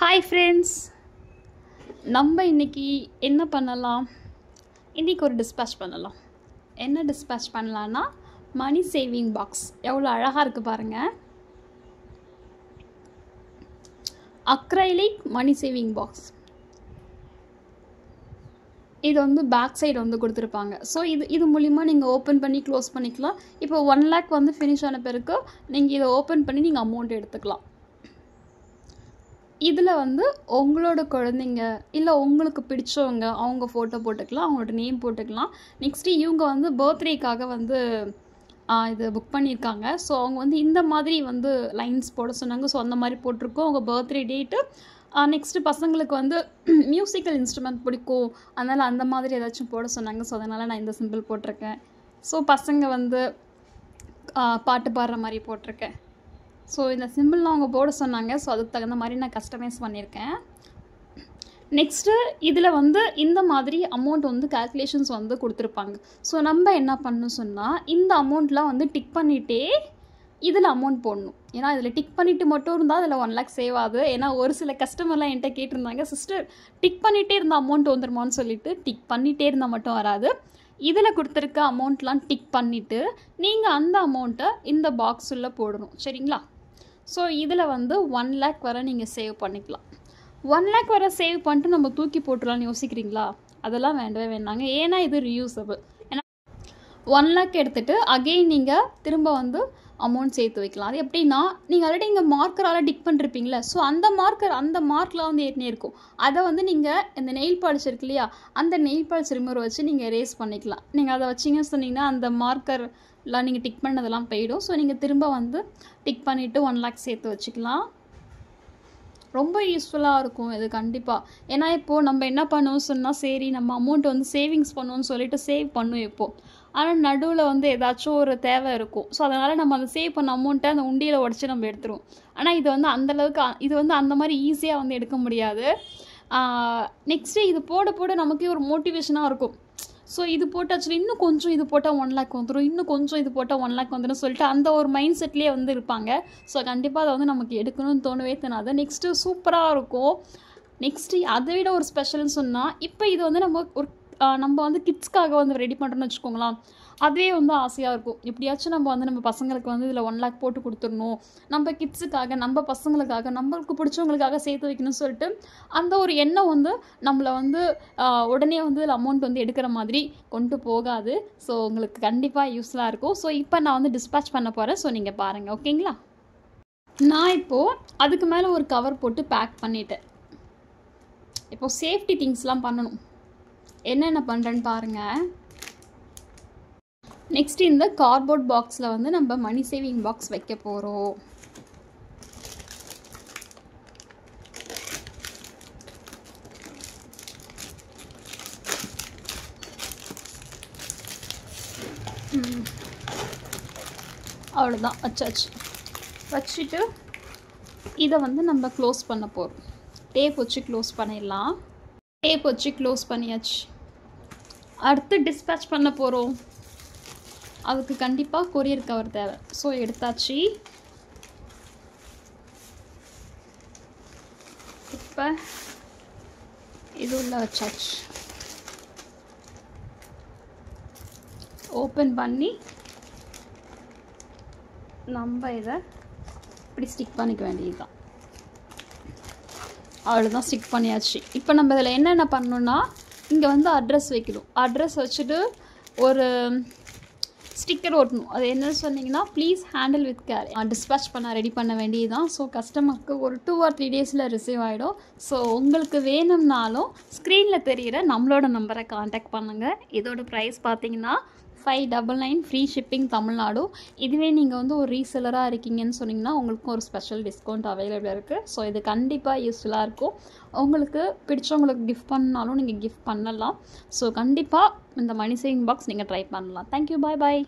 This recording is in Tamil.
ஹாய் ஃப்ரெண்ட்ஸ், நம்ம இன்றைக்கி என்ன பண்ணலாம்? இன்றைக்கி ஒரு டிஸ்பேச் பண்ணலாம். என்ன டிஸ்பேச் பண்ணலான்னா, மணி சேவிங் பாக்ஸ். எவ்வளோ அழகாக இருக்குது பாருங்கள். Acrylic money saving box. இது வந்து பேக் சைடு வந்து கொடுத்துருப்பாங்க. ஸோ இது மூலிமா நீங்கள் ஓப்பன் பண்ணி க்ளோஸ் பண்ணிக்கலாம். இப்போ 1 lakh வந்து ஃபினிஷ் ஆன பிறகு நீங்கள் இதை ஓப்பன் பண்ணி நீங்கள் அமௌண்ட் எடுத்துக்கலாம். இதில் வந்து உங்களோட குழந்தைங்க இல்லை உங்களுக்கு பிடிச்சவங்க அவங்க ஃபோட்டோ போட்டுக்கலாம், அவங்களோட நேம் போட்டுக்கலாம். நெக்ஸ்ட்டு இவங்க வந்து பர்த்டேக்காக வந்து இது புக் பண்ணியிருக்காங்க. ஸோ அவங்க வந்து இந்த மாதிரி வந்து லைன்ஸ் போட சொன்னாங்க. ஸோ அந்த மாதிரி போட்டிருக்கோம். அவங்க பர்த்டே டேட்டு. நெக்ஸ்ட்டு பசங்களுக்கு வந்து மியூசிக்கல் இன்ஸ்ட்ருமெண்ட் பிடிக்கும், அதனால் அந்த மாதிரி ஏதாச்சும் போட சொன்னாங்க. ஸோ அதனால் நான் இந்த சிம்பிள் போட்டிருக்கேன். ஸோ பசங்க வந்து பாட்டு பாடுற மாதிரி போட்டிருக்கேன். ஸோ இந்த சிம்பிள்லாம் அவங்க போட சொன்னாங்க. ஸோ அதுக்கு தகுந்த மாதிரி நான் கஸ்டமைஸ் பண்ணியிருக்கேன். நெக்ஸ்ட்டு இதில் வந்து இந்த மாதிரி அமௌண்ட் வந்து கால்குலேஷன்ஸ் வந்து கொடுத்துருப்பாங்க. ஸோ நம்ம என்ன பண்ணணும் சொன்னால், இந்த அமௌண்ட்லாம் வந்து டிக் பண்ணிகிட்டே இதில் அமௌண்ட் போடணும். ஏன்னா இதில் டிக் பண்ணிவிட்டு மட்டும் இருந்தால் அதில் 1 lakh சேவ் ஆகுது. ஏன்னா ஒரு சில கஸ்டமர்லாம் என்கிட்ட கேட்டிருந்தாங்க, சிஸ்டர் டிக் பண்ணிகிட்டே இருந்தால் அமௌண்ட் வந்துடுமான்னு சொல்லிட்டு. டிக் பண்ணிகிட்டே இருந்தால் மட்டும் வராது. இதில் கொடுத்துருக்க அமௌண்ட்லாம் டிக் பண்ணிவிட்டு நீங்கள் அந்த அமௌண்ட்டை இந்த பாக்ஸுள்ள போடணும். சரிங்களா? ஸோ இதில் வந்து 1 lakh வரை நீங்கள் சேவ் பண்ணிக்கலாம். 1 lakh வரை சேவ் பண்ணிட்டு நம்ம தூக்கி போட்டுடலான்னு யோசிக்கிறீங்களா? அதெல்லாம் வேண்டவே வேண்டாங்க. ஏன்னா இது ரியூஸபிள். ஏன்னா 1 lakh எடுத்துகிட்டு அகெயின் நீங்கள் திரும்ப வந்து அமௌண்ட் சேர்த்து வைக்கலாம். அது எப்படின்னா, நீங்கள் ஆல்ரெடி இங்கே மார்க்கரால் டிக் பண்ணிருப்பீங்களே, ஸோ அந்த மார்க்கில் வந்து ஏற்கனவே இருக்கும். அதை வந்து நீங்கள் இந்த நெயில் பாலிஷ் இருக்கு இல்லையா, அந்த நெயில் பாலிஷ் ரிமூவர் வச்சு நீங்கள் எரேஸ் பண்ணிக்கலாம். நீங்கள் அதை வச்சிங்கன்னு சொன்னீங்கன்னா அந்த மார்க்கர்லாம் நீங்கள் டிக் பண்ணதெல்லாம் போயிடும். ஸோ நீங்கள் திரும்ப வந்து டிக் பண்ணிவிட்டு 1 lakh சேர்த்து வச்சுக்கலாம். ரொம்ப யூஸ்ஃபுல்லாக இருக்கும் இது கண்டிப்பாக. ஏன்னா இப்போது நம்ம என்ன பண்ணுவோம் சொன்னால், சரி நம்ம அமௌண்ட் வந்து சேவிங்ஸ் பண்ணுவோம்னு சொல்லிட்டு சேவ் பண்ணுவோம் இப்போது. ஆனால் நடுவில் வந்து ஏதாச்சும் ஒரு தேவை இருக்கும். ஸோ அதனால் நம்ம அந்த சேவ் பண்ண அமௌண்ட்டை அந்த உண்டியில் உடச்சி நம்ம எடுத்துருவோம். ஆனால் இது வந்து அந்தளவுக்கு இது வந்து அந்த மாதிரி ஈஸியாக வந்து எடுக்க முடியாது. நெக்ஸ்ட்டு இது போட போட நமக்கே ஒரு மோட்டிவேஷனாக இருக்கும். ஸோ இது போட்டாச்சுன்னா இன்னும் கொஞ்சம் இது போட்டால் 1 lakh வந்துடும், இன்னும் கொஞ்சம் இது போட்டால் 1 lakh வந்துடும் சொல்லிட்டு அந்த ஒரு மைண்ட் செட்லேயே வந்து இருப்பாங்க. ஸோ கண்டிப்பாக அதை வந்து நமக்கு எடுக்கணும்னு தோணவே தோணாது. நெக்ஸ்ட்டு சூப்பராக இருக்கும். நெக்ஸ்ட்டு அதை விட ஒரு ஸ்பெஷல்னு சொன்னால், இப்போ இது வந்து நம்ம வந்து கிட்ஸ்க்காக வந்து ரெடி பண்ணுறோன்னு வச்சுக்கோங்களேன். அதுவே வந்து ஆசையாக இருக்கும். எப்படியாச்சும் நம்ம பசங்களுக்கு வந்து இதில் 1 lakh போட்டு கொடுத்துடணும், நம்ம கிட்ஸுக்காக நம்ம பசங்களுக்காக நம்மளுக்கு பிடிச்சவங்களுக்காக சேர்த்து வைக்கணும்னு சொல்லிட்டு அந்த ஒரு எண்ணம் வந்து நம்மளை வந்து உடனே வந்து இதில் அமௌண்ட் வந்து எடுக்கிற மாதிரி கொண்டு போகாது. ஸோ உங்களுக்கு கண்டிப்பாக யூஸ்ஃபுல்லாக இருக்கும். ஸோ இப்போ நான் வந்து டிஸ்பேச் பண்ண போகிறேன். ஸோ நீங்கள் பாருங்கள், ஓகேங்களா? நான் இப்போது அதுக்கு மேலே ஒரு கவர் போட்டு பேக் பண்ணிட்டேன். இப்போது சேஃப்டி திங்ஸ்லாம் பண்ணணும். என்னென்ன பண்ணுறேன்னு பாருங்கள். நெக்ஸ்ட் இந்த கார்ட்போர்ட் பாக்ஸில் வந்து நம்ம மணி சேவிங் பாக்ஸ் வைக்க போகிறோம். அவ்வளோதான், வச்சாச்சு. வச்சுட்டு இதை வந்து நம்ம க்ளோஸ் பண்ண போகிறோம். டேப் வச்சு க்ளோஸ் பண்ணிடலாம். டேப் வச்சு க்ளோஸ் பண்ணியாச்சு. அடுத்து டிஸ்பேச் பண்ண போகிறோம். அதுக்கு கண்டிப்பாக கொரியர் கவர் தேவை. ஸோ எடுத்தாச்சு. இப்போ இது உள்ள வச்சாச்சு. ஓப்பன் பண்ணி நம்ம இதை இப்படி ஸ்டிக் பண்ணிக்க வேண்டியது தான். அவ்வளோதான், ஸ்டிக் பண்ணியாச்சு. இப்போ நம்ம இதில் என்னென்ன பண்ணணுன்னா, இங்கே வந்து அட்ரஸ் வைக்கணும். அட்ரஸ் வச்சுட்டு ஒரு ஸ்டிக்கர் ஓட்டணும். அது என்னன்னு சொன்னீங்கன்னா, please handle with care. Dispatch பண்ண ரெடி பண்ண வேண்டியதுதான். ஸோ கஸ்டமருக்கு ஒரு 2 or 3 டேஸில் ரிசீவ் ஆகிடும். ஸோ உங்களுக்கு வேணும்னாலும் ஸ்க்ரீனில் தெரிகிற நம்மளோட நம்பரை காண்டாக்ட் பண்ணுங்கள். இதோட ப்ரைஸ் பார்த்தீங்கன்னா 599 ஃப்ரீ ஷிப்பிங் தமிழ்நாடு. இதுவே நீங்கள் வந்து ஒரு ரீசெலராக இருக்கீங்கன்னு சொன்னீங்கன்னா உங்களுக்கும் ஒரு ஸ்பெஷல் டிஸ்கவுண்ட் அவைலபிளாக இருக்குது. ஸோ இது கண்டிப்பாக யூஸ்ஃபுல்லாக இருக்கும். உங்களுக்கு பிடிச்சவங்களுக்கு கிஃப்ட் பண்ணாலும் நீங்கள் கிஃப்ட் பண்ணலாம். ஸோ கண்டிப்பாக இந்த மணி சேவிங் பாக்ஸ் நீங்கள் ட்ரை பண்ணலாம். தேங்க்யூ, பாய் பாய்.